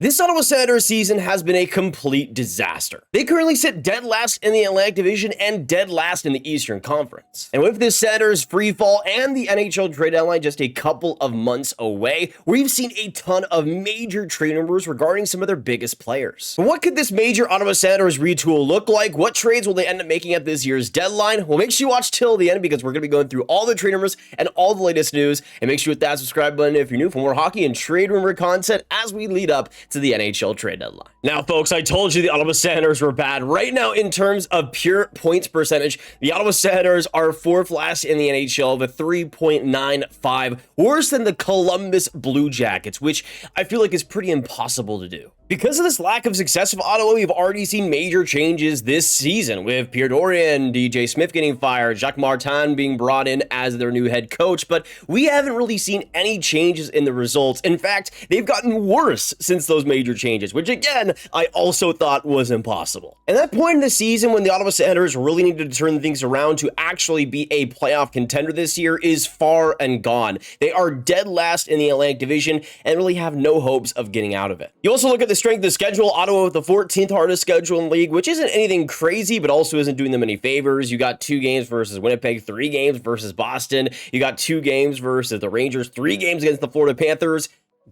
This Ottawa Senators season has been a complete disaster. They currently sit dead last in the Atlantic Division and dead last in the Eastern Conference. And with this Senators freefall and the NHL Trade Deadline just a couple of months away, we've seen a ton of major trade rumors regarding some of their biggest players. But what could this major Ottawa Senators retool look like? What trades will they end up making at this year's deadline? Well, make sure you watch till the end because we're going to be going through all the trade rumors and all the latest news. And make sure you hit that subscribe button if you're new for more hockey and trade rumor content as we lead up to the NHL Trade Deadline. Now, folks, I told you the Ottawa Senators were bad. Right now, in terms of pure points percentage, the Ottawa Senators are fourth last in the NHL with 3.95, worse than the Columbus Blue Jackets, which I feel like is pretty impossible to do. Because of this lack of success of Ottawa, we've already seen major changes this season, with Pierre, Dorion, DJ Smith getting fired, Jacques Martin being brought in as their new head coach, but we haven't really seen any changes in the results. In fact, they've gotten worse since those major changes, which again, I also thought was impossible. At that point in the season, when the Ottawa Senators really needed to turn things around to actually be a playoff contender this year, is far and gone. They are dead last in the Atlantic Division and really have no hopes of getting out of it. You also look at the strength of schedule, Ottawa with the 14th hardest schedule in the league, which isn't anything crazy, but also isn't doing them any favors. You got 2 games versus Winnipeg, 3 games versus Boston. You got 2 games versus the Rangers, 3 games against the Florida Panthers.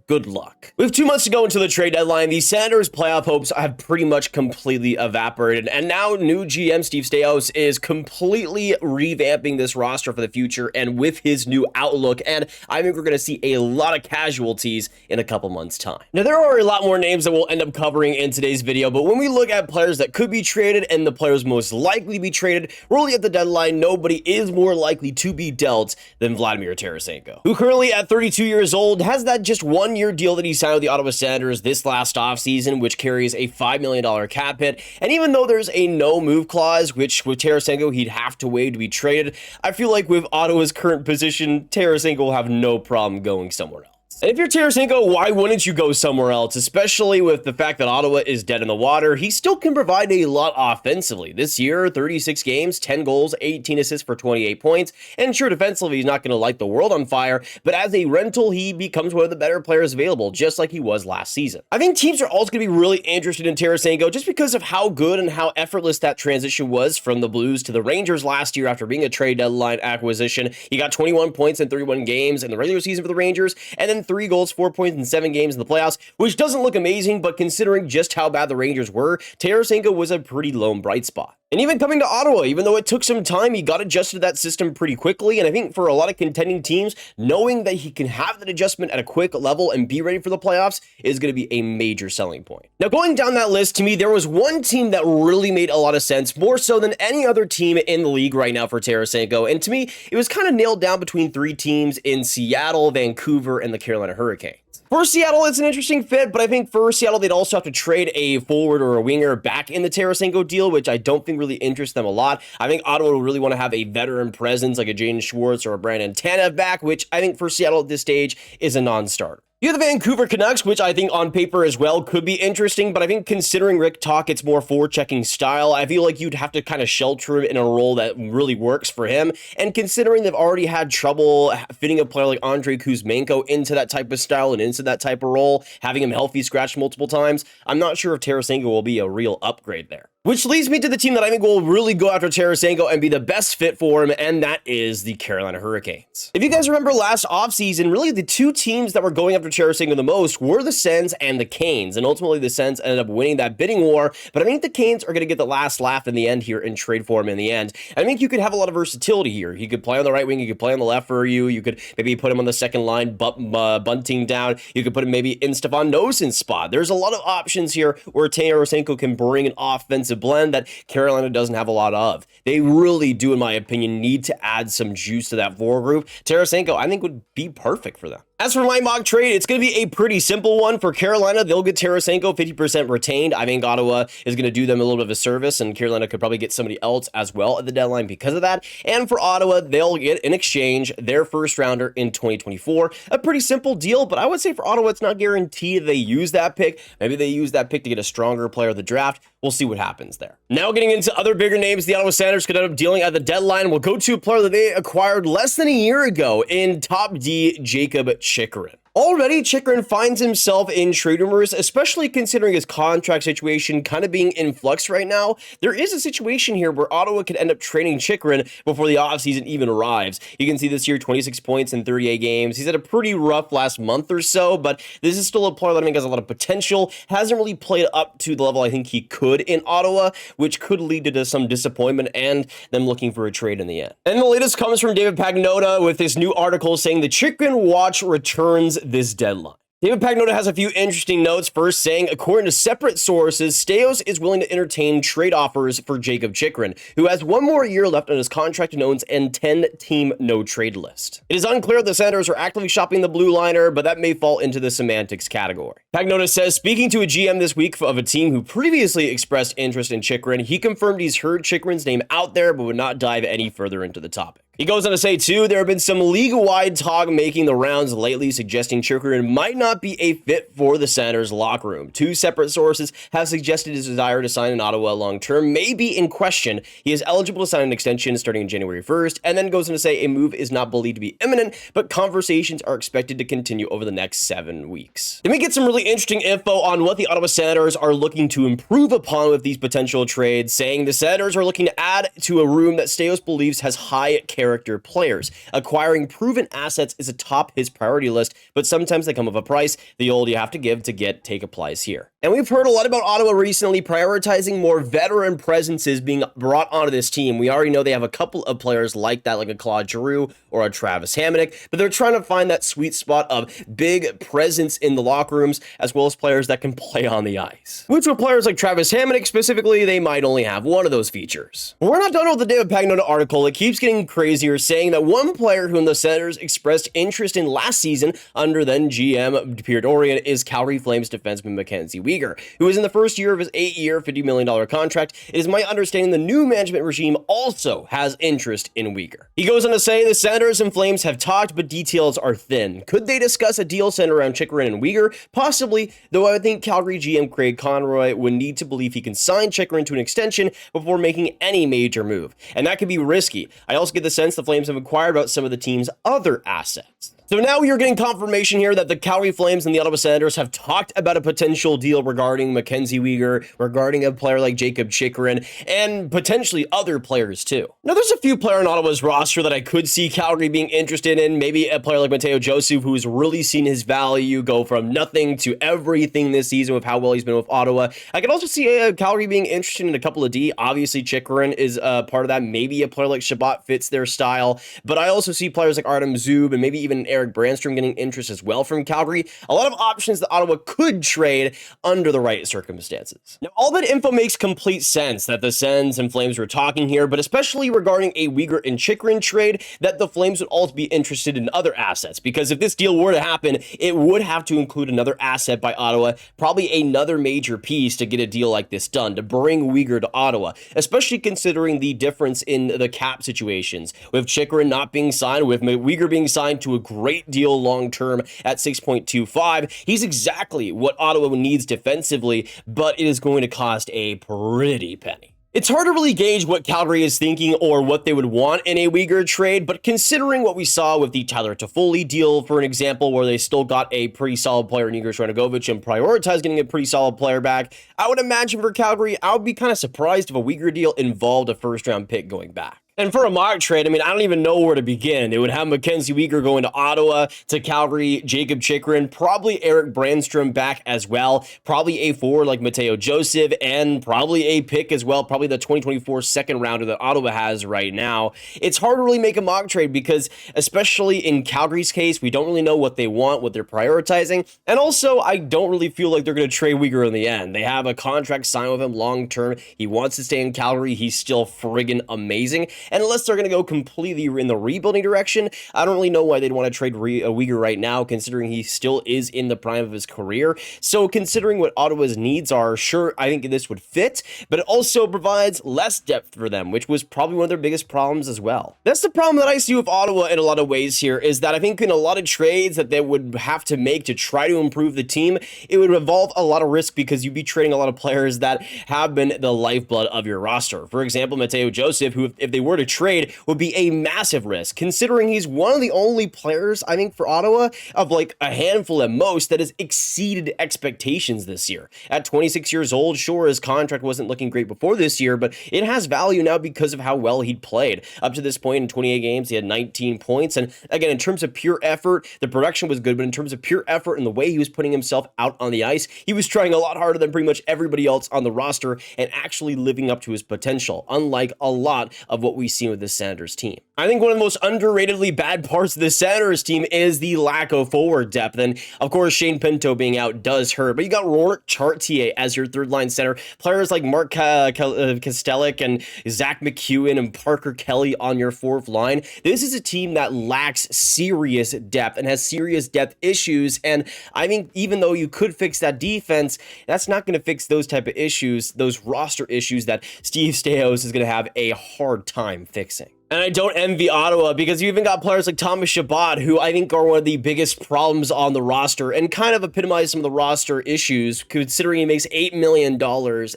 Good luck. With 2 months to go into the trade deadline, the Senators' playoff hopes have pretty much completely evaporated, and now new GM Steve Staios is completely revamping this roster for the future and with his new outlook, and I think we're going to see a lot of casualties in a couple months' time. Now, there are a lot more names that we'll end up covering in today's video, but when we look at players that could be traded and the players most likely to be traded, really at the deadline, nobody is more likely to be dealt than Vladimir Tarasenko, who currently at 32 years old has that just 1-year deal that he signed with the Ottawa Senators this last offseason, which carries a $5 million cap hit. And even though there's a no move clause, which with Tarasenko he'd have to waive to be traded, I feel like with Ottawa's current position, Tarasenko will have no problem going somewhere else. And if you're Tarasenko, why wouldn't you go somewhere else? Especially with the fact that Ottawa is dead in the water, he still can provide a lot offensively. This year, 36 games, 10 goals, 18 assists for 28 points. And sure, defensively, he's not going to light the world on fire, but as a rental, he becomes one of the better players available, just like he was last season. I think teams are also going to be really interested in Tarasenko just because of how good and how effortless that transition was from the Blues to the Rangers last year after being a trade deadline acquisition. He got 21 points in 31 games in the regular season for the Rangers, and then 3 goals, 4 points in 7 games in the playoffs, which doesn't look amazing, but considering just how bad the Rangers were, Tarasenko was a pretty lone bright spot. And even coming to Ottawa, even though it took some time, he got adjusted to that system pretty quickly. And I think for a lot of contending teams, knowing that he can have that adjustment at a quick level and be ready for the playoffs is going to be a major selling point. Now, going down that list, to me, there was one team that really made a lot of sense, more so than any other team in the league right now for Tarasenko. And to me, it was kind of nailed down between 3 teams in Seattle, Vancouver, and the Carolina Hurricanes. For Seattle, it's an interesting fit, but I think for Seattle, they'd also have to trade a forward or a winger back in the Tarasenko deal, which I don't think really interests them a lot. I think Ottawa will really want to have a veteran presence like a Jaden Schwartz or a Brandon Tanev back, which I think for Seattle at this stage is a non-starter. You have the Vancouver Canucks, which I think on paper as well could be interesting, but I think considering Rick Tocchet's more forward-checking style, I feel like you'd have to kind of shelter him in a role that really works for him. And considering they've already had trouble fitting a player like Andrei Kuzmenko into that type of style and into that type of role, having him healthy scratched multiple times, I'm not sure if Tarasenko will be a real upgrade there. Which leads me to the team that I think will really go after Tarasenko and be the best fit for him, and that is the Carolina Hurricanes. If you guys remember last offseason, really the 2 teams that were going after Tarasenko the most were the Sens and the Canes, and ultimately the Sens ended up winning that bidding war, but I think the Canes are going to get the last laugh in the end here and trade for him in the end. I think you could have a lot of versatility here. He could play on the right wing, you could play on the left for you could maybe put him on the second line, bunting down, you could put him maybe in Stefan Nosen's spot. There's a lot of options here where Tarasenko can bring an offensive blend that Carolina doesn't have a lot of. They really do, in my opinion, need to add some juice to that forward group. Tarasenko, I think, would be perfect for them. As for my mock trade, it's going to be a pretty simple one. For Carolina, they'll get Tarasenko 50% retained. I think Ottawa is going to do them a little bit of a service, and Carolina could probably get somebody else as well at the deadline because of that. And for Ottawa, they'll get, in exchange, their first rounder in 2024. A pretty simple deal, but I would say for Ottawa, it's not guaranteed they use that pick. Maybe they use that pick to get a stronger player of the draft. We'll see what happens there. Now getting into other bigger names the Ottawa Senators could end up dealing at the deadline. We'll go to a player that they acquired less than a year ago in top D Jakob Chychrun. Already, Chychrun finds himself in trade rumors, especially considering his contract situation kind of being in flux right now. There is a situation here where Ottawa could end up trading Chychrun before the offseason even arrives. You can see this year, 26 points in 38 games. He's had a pretty rough last month or so, but this is still a player that I think has a lot of potential. Hasn't really played up to the level I think he could in Ottawa, which could lead to some disappointment and them looking for a trade in the end. And the latest comes from David Pagnotta with this new article saying the Chychrun watch returns this deadline. David Pagnotta has a few interesting notes, first saying, according to separate sources, Staios is willing to entertain trade offers for Jakob Chychrun, who has one more year left on his contract and owns a 10-team no-trade list. It is unclear if the Senators are actively shopping the blue liner, but that may fall into the semantics category. Pagnotta says, speaking to a GM this week of a team who previously expressed interest in Chychrun, he confirmed he's heard Chychrun's name out there, but would not dive any further into the topic. He goes on to say, too, there have been some league-wide talk making the rounds lately suggesting Chychrun might not be a fit for the Senators' locker room. Two separate sources have suggested his desire to sign in Ottawa long-term may be in question. He is eligible to sign an extension starting January 1st, and then goes on to say a move is not believed to be imminent, but conversations are expected to continue over the next 7 weeks. Then we get some really interesting info on what the Ottawa Senators are looking to improve upon with these potential trades, saying the Senators are looking to add to a room that Staios believes has high character players. Acquiring proven assets is atop his priority list, but sometimes they come with a price. The old you have to give to get take applies here. And we've heard a lot about Ottawa recently prioritizing more veteran presences being brought onto this team. We already know they have a couple of players like that, like a Claude Giroux or a Travis Hamonic, but they're trying to find that sweet spot of big presence in the locker rooms, as well as players that can play on the ice. Which with players like Travis Hamonic specifically, they might only have one of those features. But we're not done with the David Pagnotta article. It keeps getting crazier, saying that one player whom the Senators expressed interest in last season under then GM Pierre Dorion is Calgary Flames defenseman MacKenzie Weegar, who is in the first year of his 8-year, $50 million contract. It is my understanding the new management regime also has interest in Weegar. He goes on to say the Senators and Flames have talked, but details are thin. Could they discuss a deal centered around Chychrun and Weegar? Possibly, though I think Calgary GM Craig Conroy would need to believe he can sign Chychrun to an extension before making any major move. And that could be risky. I also get the sense the Flames have inquired about some of the team's other assets. So now you're getting confirmation here that the Calgary Flames and the Ottawa Senators have talked about a potential deal regarding MacKenzie Weegar, regarding a player like Jakob Chychrun, and potentially other players too. Now there's a few players on Ottawa's roster that I could see Calgary being interested in, maybe a player like Mathieu Joseph, who's really seen his value go from nothing to everything this season with how well he's been with Ottawa. I could also see Calgary being interested in a couple of D. Obviously Chychrun is part of that. Maybe a player like Chabot fits their style, but I also see players like Artem Zub and maybe even Erik Brannstrom getting interest as well from Calgary. A lot of options that Ottawa could trade under the right circumstances. Now, all that info makes complete sense that the Sens and Flames were talking here, but especially regarding a Weegar and Chychrun trade, that the Flames would also be interested in other assets, because if this deal were to happen, it would have to include another asset by Ottawa, probably another major piece to get a deal like this done, to bring Weegar to Ottawa, especially considering the difference in the cap situations, with Chychrun not being signed, with Weegar being signed to a great deal long-term at 6.25. He's exactly what Ottawa needs defensively, but it is going to cost a pretty penny. It's hard to really gauge what Calgary is thinking or what they would want in a Weegar trade, but considering what we saw with the Tyler Toffoli deal, for an example, where they still got a pretty solid player in Igor Sharangovich and prioritized getting a pretty solid player back, I would imagine for Calgary, I would be kind of surprised if a Weegar deal involved a first-round pick going back. And for a mock trade, I mean, I don't even know where to begin. It would have MacKenzie Weegar going to Ottawa, to Calgary, Jakob Chychrun, probably Erik Brannstrom back as well, probably a forward like Mathieu Joseph, and probably a pick as well, probably the 2024 second rounder that Ottawa has right now. It's hard to really make a mock trade because, especially in Calgary's case, we don't really know what they want, what they're prioritizing, and also I don't really feel like they're going to trade Weegar in the end. They have a contract signed with him long term. He wants to stay in Calgary. He's still friggin' amazing. And unless they're going to go completely in the rebuilding direction, I don't really know why they'd want to trade Weegar right now, considering he still is in the prime of his career. So considering what Ottawa's needs are, sure, I think this would fit, but it also provides less depth for them, which was probably one of their biggest problems as well. That's the problem that I see with Ottawa in a lot of ways here, is that I think in a lot of trades that they would have to make to try to improve the team, it would involve a lot of risk because you'd be trading a lot of players that have been the lifeblood of your roster. For example, Mathieu Joseph, who if they were to trade would be a massive risk, considering he's one of the only players, I think, for Ottawa, of like a handful at most, that has exceeded expectations this year. At 26 years old, sure, his contract wasn't looking great before this year, but it has value now because of how well he'd played. Up to this point in 28 games, he had 19 points, and again, in terms of pure effort, the production was good, but in terms of pure effort and the way he was putting himself out on the ice, he was trying a lot harder than pretty much everybody else on the roster and actually living up to his potential, unlike a lot of what we've seen with the Senators team. I think one of the most underratedly bad parts of the Senators team is the lack of forward depth, and of course Shane Pinto being out does hurt, but you got Rourke Chartier as your third line center, players like Mark Kastelic and Zach McEwen and Parker Kelly on your fourth line. This is a team that lacks serious depth and has serious depth issues, and I think even though you could fix that defense, that's not going to fix those type of issues, those roster issues that Steve Staios is going to have a hard time fixing. And I don't envy Ottawa, because you even got players like Thomas Chabot, who I think are one of the biggest problems on the roster and kind of epitomize some of the roster issues, considering he makes $8 million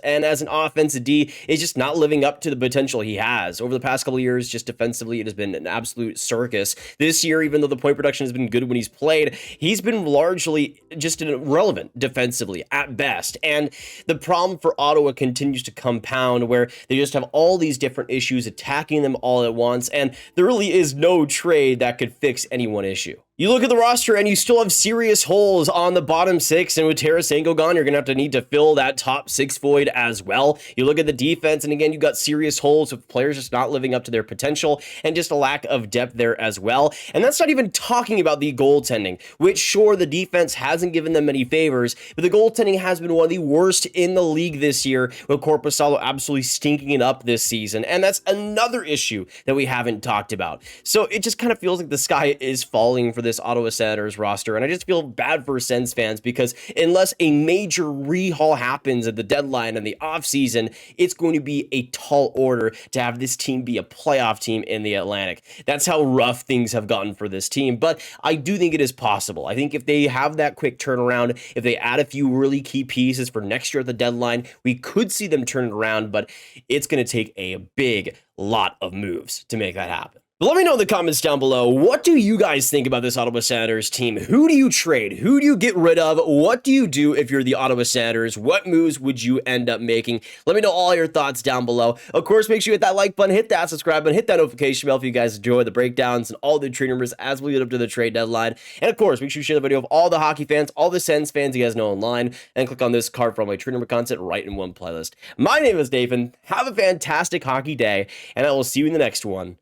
and as an offensive D is just not living up to the potential he has. Over the past couple of years, just defensively, it has been an absolute circus. This year, even though the point production has been good when he's played, he's been largely just irrelevant defensively at best. And the problem for Ottawa continues to compound, where they just have all these different issues attacking them all at once, and there really is no trade that could fix any one issue. You look at the roster and you still have serious holes on the bottom six, and with Tarasenko gone, you're going to have to need to fill that top six void as well. You look at the defense, and again, you got serious holes with players just not living up to their potential and just a lack of depth there as well. And that's not even talking about the goaltending, which sure, the defense hasn't given them many favors, but the goaltending has been one of the worst in the league this year, with Korpisalo absolutely stinking it up this season. And that's another issue that we haven't talked about. So it just kind of feels like the sky is falling for this Ottawa Senators roster, and I just feel bad for Sens fans, because unless a major rehaul happens at the deadline and the offseason, it's going to be a tall order to have this team be a playoff team in the Atlantic. That's how rough things have gotten for this team, but I do think it is possible. I think if they have that quick turnaround, if they add a few really key pieces for next year at the deadline, we could see them turn it around, but it's going to take a big lot of moves to make that happen. But let me know in the comments down below, what do you guys think about this Ottawa Senators team? Who do you trade? Who do you get rid of? What do you do if you're the Ottawa Senators? What moves would you end up making? Let me know all your thoughts down below. Of course, make sure you hit that like button, hit that subscribe button, hit that notification bell if you guys enjoy the breakdowns and all the trade rumors as we get up to the trade deadline. And of course, make sure you share the video with all the hockey fans, all the Sens fans you guys know online, and click on this card for all my trade rumor content right in one playlist. My name is Nathan. Have a fantastic hockey day, and I will see you in the next one.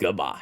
Goodbye.